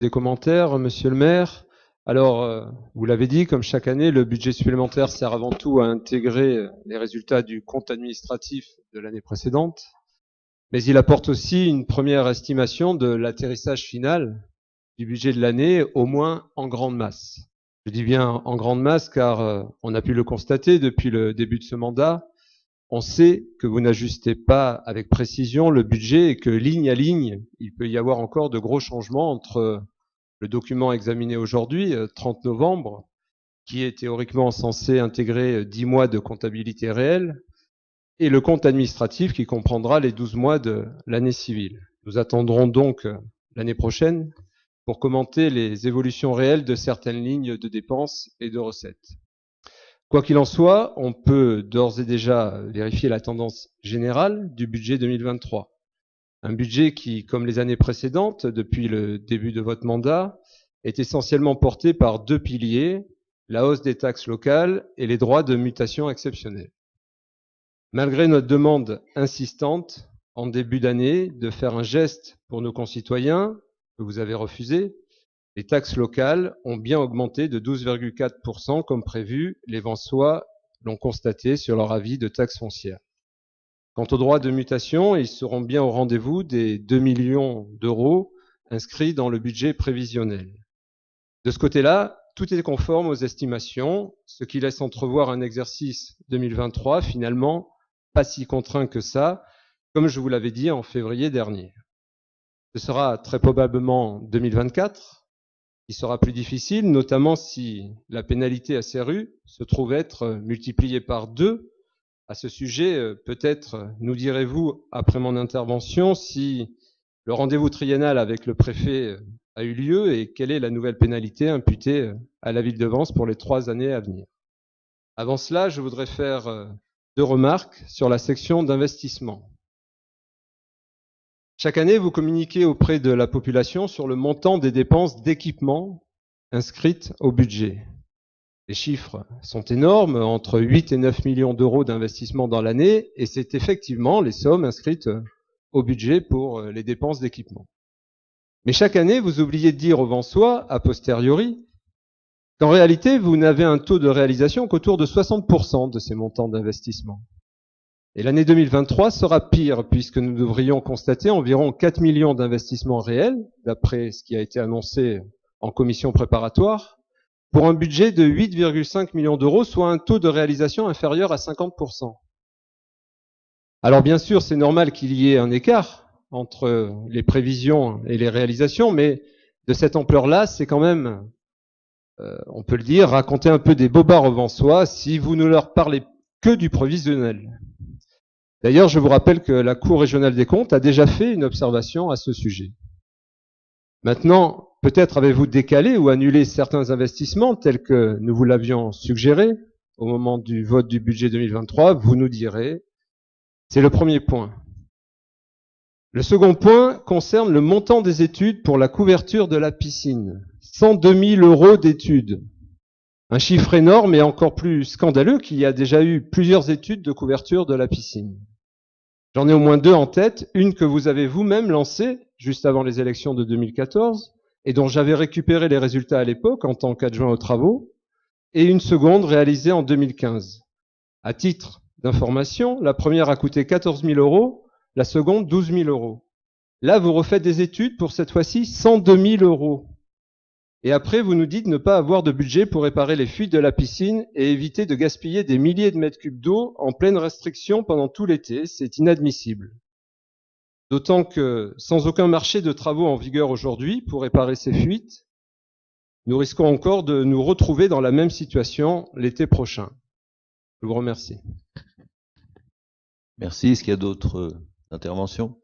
Des commentaires, monsieur le maire. Alors, vous l'avez dit, comme chaque année, le budget supplémentaire sert avant tout à intégrer les résultats du compte administratif de l'année précédente, mais il apporte aussi une première estimation de l'atterrissage final du budget de l'année, au moins en grande masse. Je dis bien en grande masse car on a pu le constater depuis le début de ce mandat. On sait que vous n'ajustez pas avec précision le budget et que ligne à ligne, il peut y avoir encore de gros changements entre le document examiné aujourd'hui, 30 novembre, qui est théoriquement censé intégrer 10 mois de comptabilité réelle, et le compte administratif qui comprendra les 12 mois de l'année civile. Nous attendrons donc l'année prochaine pour commenter les évolutions réelles de certaines lignes de dépenses et de recettes. Quoi qu'il en soit, on peut d'ores et déjà vérifier la tendance générale du budget 2023. Un budget qui, comme les années précédentes, depuis le début de votre mandat, est essentiellement porté par deux piliers, la hausse des taxes locales et les droits de mutation exceptionnels. Malgré notre demande insistante en début d'année de faire un geste pour nos concitoyens, que vous avez refusé, les taxes locales ont bien augmenté de 12,4% comme prévu. Les Vensois l'ont constaté sur leur avis de taxe foncière. Quant aux droits de mutation, ils seront bien au rendez-vous des 2 millions d'euros inscrits dans le budget prévisionnel. De ce côté-là, tout est conforme aux estimations, ce qui laisse entrevoir un exercice 2023 finalement pas si contraint que ça, comme je vous l'avais dit en février dernier. Ce sera très probablement 2024, qui sera plus difficile, notamment si la pénalité SRU se trouve être multipliée par 2. À ce sujet, peut-être nous direz-vous, après mon intervention, si le rendez-vous triennal avec le préfet a eu lieu et quelle est la nouvelle pénalité imputée à la ville de Vence pour les 3 années à venir. Avant cela, je voudrais faire 2 remarques sur la section d'investissement. Chaque année, vous communiquez auprès de la population sur le montant des dépenses d'équipement inscrites au budget. Les chiffres sont énormes, entre 8 et 9 millions d'euros d'investissement dans l'année, et c'est effectivement les sommes inscrites au budget pour les dépenses d'équipement. Mais chaque année, vous oubliez de dire aux Vensois, a posteriori, qu'en réalité, vous n'avez un taux de réalisation qu'autour de 60% de ces montants d'investissement. Et l'année 2023 sera pire, puisque nous devrions constater environ 4 millions d'investissements réels, d'après ce qui a été annoncé en commission préparatoire, pour un budget de 8,5 millions d'euros, soit un taux de réalisation inférieur à 50%. Alors bien sûr, c'est normal qu'il y ait un écart entre les prévisions et les réalisations, mais de cette ampleur-là, c'est quand même, on peut le dire, raconter un peu des bobards aux Vensois si vous ne leur parlez que du prévisionnel. D'ailleurs, je vous rappelle que la Cour régionale des comptes a déjà fait une observation à ce sujet. Maintenant, peut-être avez-vous décalé ou annulé certains investissements tels que nous vous l'avions suggéré au moment du vote du budget 2023, vous nous direz. C'est le premier point. Le second point concerne le montant des études pour la couverture de la piscine. 102 000 euros d'études. Un chiffre énorme et encore plus scandaleux qu'il y a déjà eu plusieurs études de couverture de la piscine. J'en ai au moins 2 en tête, une que vous avez vous-même lancée juste avant les élections de 2014 et dont j'avais récupéré les résultats à l'époque en tant qu'adjoint aux travaux, et une seconde réalisée en 2015. À titre d'information, la première a coûté 14 000 euros, la seconde 12 000 euros. Là, vous refaites des études pour cette fois-ci 102 000 euros. Et après, vous nous dites ne pas avoir de budget pour réparer les fuites de la piscine et éviter de gaspiller des milliers de mètres cubes d'eau en pleine restriction pendant tout l'été. C'est inadmissible. D'autant que, sans aucun marché de travaux en vigueur aujourd'hui pour réparer ces fuites, nous risquons encore de nous retrouver dans la même situation l'été prochain. Je vous remercie. Merci. Est-ce qu'il y a d'autres interventions ?